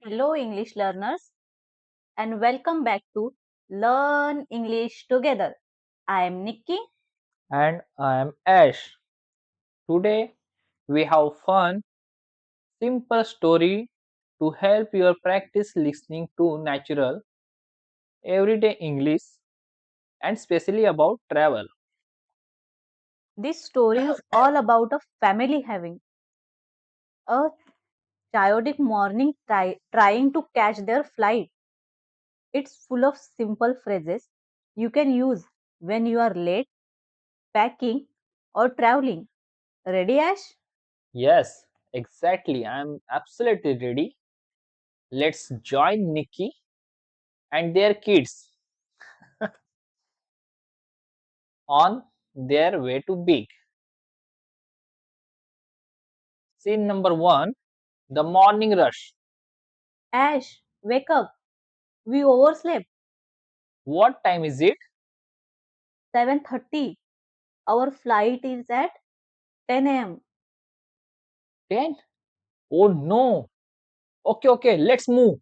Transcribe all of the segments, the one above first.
Hello, English learners, and welcome back to Learn English Together. I am Nikki. And I am Ash. Today we have fun, simple story to help you practice listening to natural, everyday English and especially about travel. This story is all about a family having a chaotic morning trying to catch their flight. It's full of simple phrases you can use when you are late, packing, or traveling. Ready, Ash? Yes, exactly. I am absolutely ready. Let's join Nikki and their kids on their way to big. Scene number 1, the morning rush. Ash, wake up. We overslept. What time is it? 7:30. Our flight is at 10 a.m. 10? Oh no. Okay, let's move.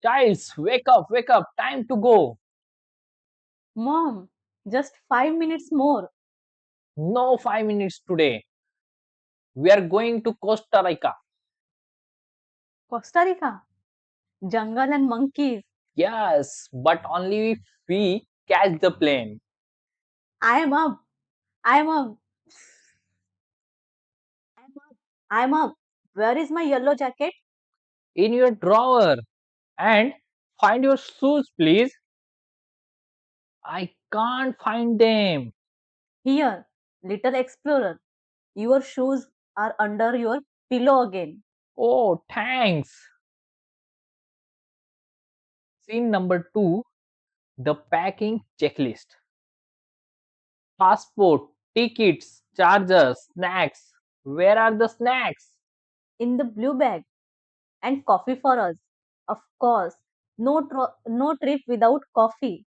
Childs, wake up, time to go. Mom, just 5 minutes more. No 5 minutes today. We are going to Costa Rica. Costa Rica, jungle and monkeys. Yes, but only if we catch the plane. I am up. I am up. I am up. I am up. Where is my yellow jacket? In your drawer. And find your shoes, please. I can't find them. Here, little explorer. Your shoes are under your pillow again. Oh, thanks. Scene number 2, the packing checklist. Passport, tickets, chargers, snacks. Where are the snacks? In the blue bag. And coffee for us. Of course. No trip without coffee.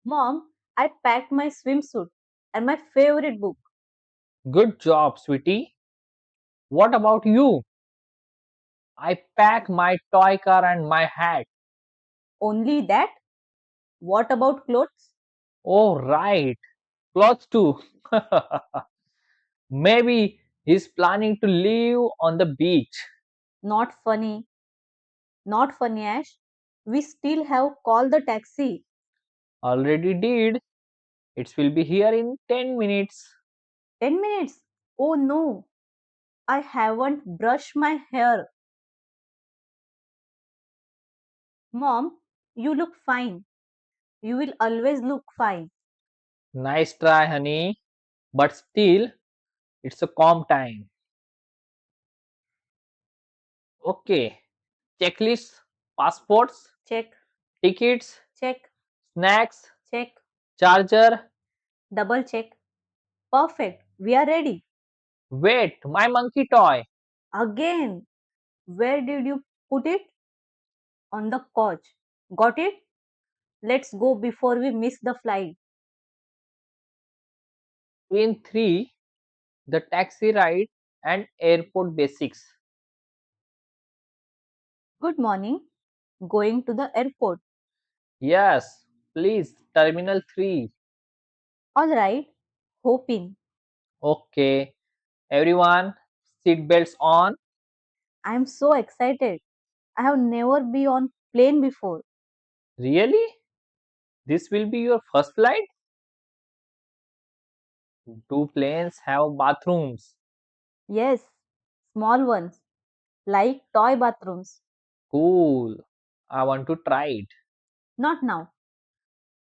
Mom, I packed my swimsuit and my favorite book. Good job, sweetie. What about you? I pack my toy car and my hat. Only that? What about clothes? Oh, right. Clothes too. Maybe he's planning to live on the beach. Not funny. Not funny, Ash. We still have called the taxi. Already did. It will be here in 10 minutes. 10 minutes. Oh no, I haven't brushed my hair. Mom, you look fine. You will always look fine. Nice try, honey. But still, it's a calm time. Okay. Checklist, passports, Check, tickets, check, snacks, check, charger. double check. Perfect. We are ready. Wait, my monkey toy. Again. Where did you put it? On the couch. Got it? Let's go before we miss the flight. Screen 3, the taxi ride and airport basics. Good morning. Going to the airport. Yes, please, Terminal 3. All right. Hoping. Okay, everyone, seat belts on. I am so excited. I have never been on plane before. Really? This will be your first flight? Do planes have bathrooms? Yes, small ones, like toy bathrooms. Cool. I want to try it. Not now.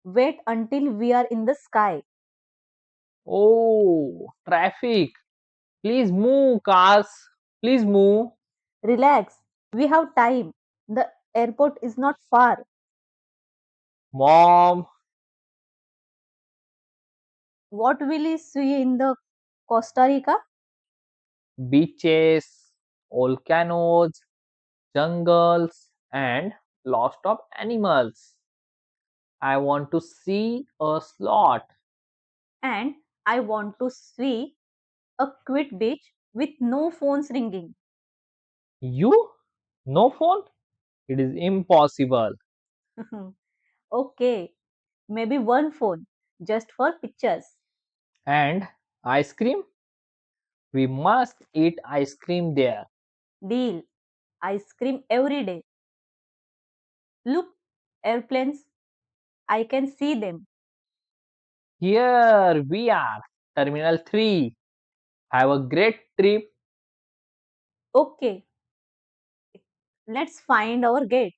Wait until we are in the sky. Oh, traffic. Please move, cars. Please move. Relax. We have time. The airport is not far. Mom, What will we see in the Costa Rica? beaches, volcanoes, jungles, and lots of animals. I want to see a sloth. And I want to see a quiet beach with no phones ringing. You? No phone? It is impossible. Okay, maybe one phone just for pictures. And ice cream? We must eat ice cream there. Deal. Ice cream every day. Look, airplanes, I can see them. Here we are, Terminal 3. Have a great trip. Okay, let's find our gate.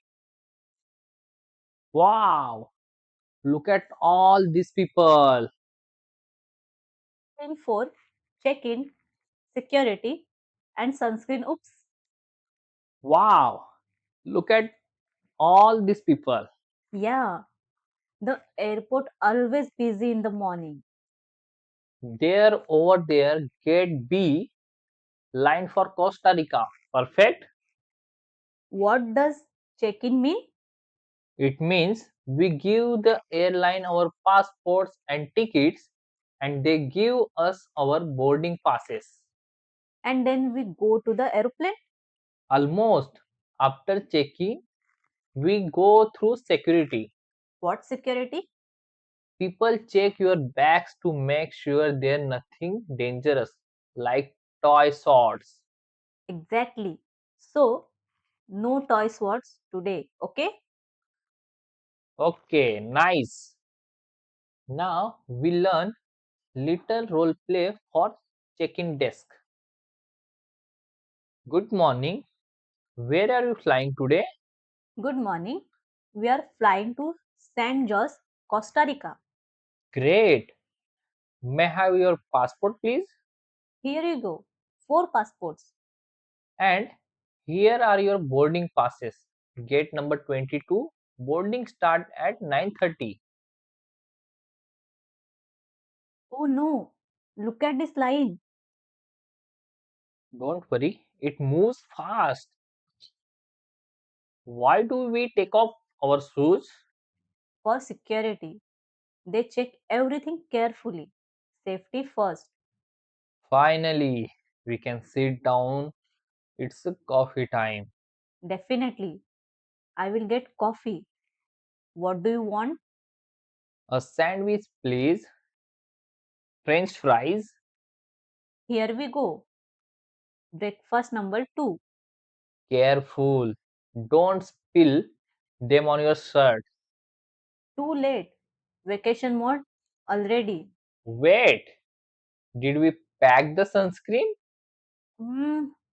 Wow, look at all these people. Screen 4, check in, security, and sunscreen. Oops. Wow, look at all these people. Yeah, the airport always busy in the morning. There, over there, gate B, line for Costa Rica. Perfect. What does check in mean? It means we give the airline our passports and tickets, and they give us our boarding passes. And then we go to the airplane. Almost after checking, we go through security. What security? People check your bags to make sure there's nothing dangerous, like toy swords. Exactly. So, no toy swords today, okay? Okay, nice. Now we learn little role play for check-in desk. Good morning. Where are you flying today? Good morning. We are flying to San Jose, Costa Rica. Great. May I have your passport, please? Here you go. Four passports. And here are your boarding passes. Gate number 22. Boarding start at 9:30. Oh no, look at this line. Don't worry, it moves fast. Why do we take off our shoes? For security. They check everything carefully. Safety first. Finally, we can sit down. It's a coffee time. Definitely. I will get coffee. What do you want? A sandwich, please. French fries. Here we go. Breakfast number 2. Careful. Don't spill them on your shirt. Too late. Vacation mode already. Wait, did we pack the sunscreen?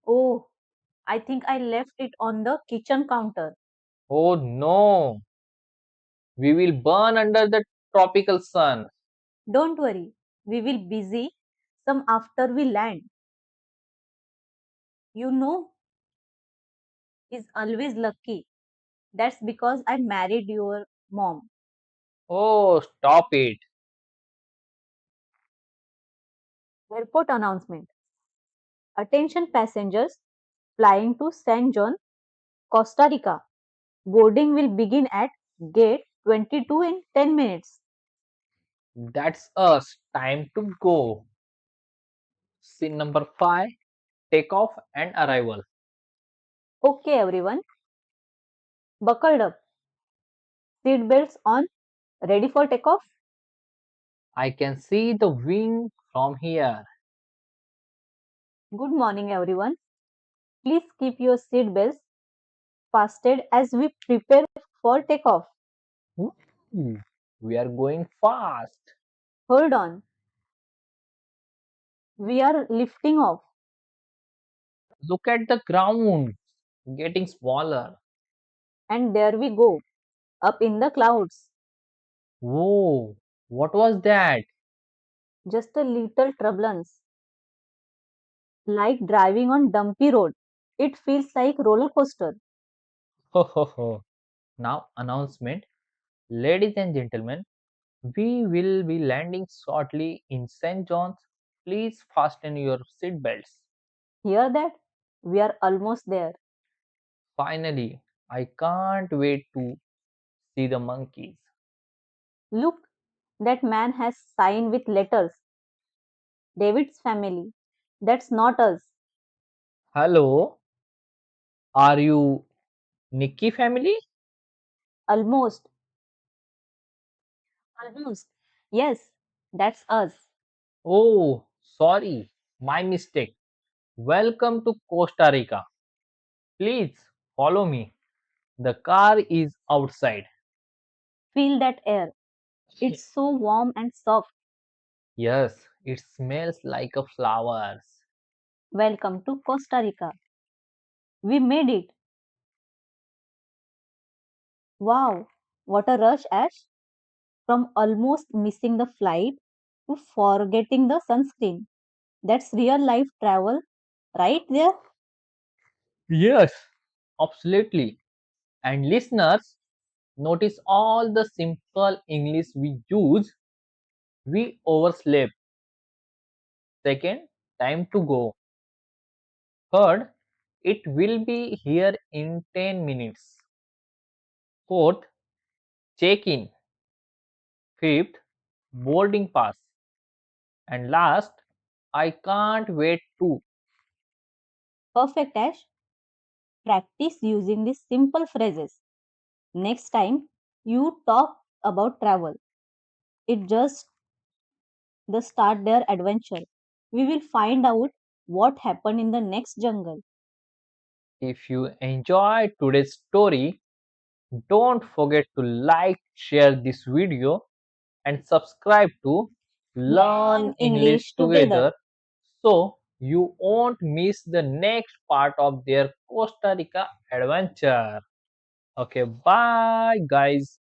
Oh, I think I left it on the kitchen counter. Oh no, we will burn under the tropical sun. Don't worry, we will busy some after we land. You know, is always lucky. That's because I married your mom. Oh, stop it. Airport announcement. Attention passengers flying to San Juan, Costa Rica. Boarding will begin at gate 22 in 10 minutes. That's us. Time to go. Scene number 5, takeoff and arrival. Okay, everyone, buckled up, seat belts on, ready for takeoff. I can see the wing from here. Good morning, everyone. Please keep your seat belts fastened as we prepare for takeoff. Ooh, we are going fast. Hold on, we are lifting off, Look at the ground getting smaller. and there we go, up in the clouds. Whoa, what was that? Just a little turbulence, like driving on dumpy road. It feels like roller coaster. Ho ho ho. Now, announcement. Ladies and gentlemen, we will be landing shortly in St. John's. Please fasten your seat belts. Hear that? We are almost there. Finally, I can't wait to see the monkeys. Look, that man has sign with letters. David's family. That's not us. Hello, are you Nikki family? Almost. Almost. Yes, that's us. Oh, sorry, my mistake. Welcome to Costa Rica. Please follow me. The car is outside. Feel that air. It's so warm and soft. Yes, it smells like a flowers. Welcome to Costa Rica. We made it. Wow, what a rush, Ash. From almost missing the flight to forgetting the sunscreen. That's real life travel right there. Yes, absolutely. And listeners, notice all the simple English we use. We overslept. Second, time to go. Third, it will be here in 10 minutes. Fourth, check in. Fifth, boarding pass. And last, I can't wait to. Perfect, Ash. Practice using these simple phrases. Next time you talk about travel, it just the start their adventure. We will find out what happened in the next jungle. If you enjoyed today's story, don't forget to like, share this video, and subscribe to Learn Learn English English together. Together so you won't miss the next part of their Costa Rica adventure. Okay, bye guys.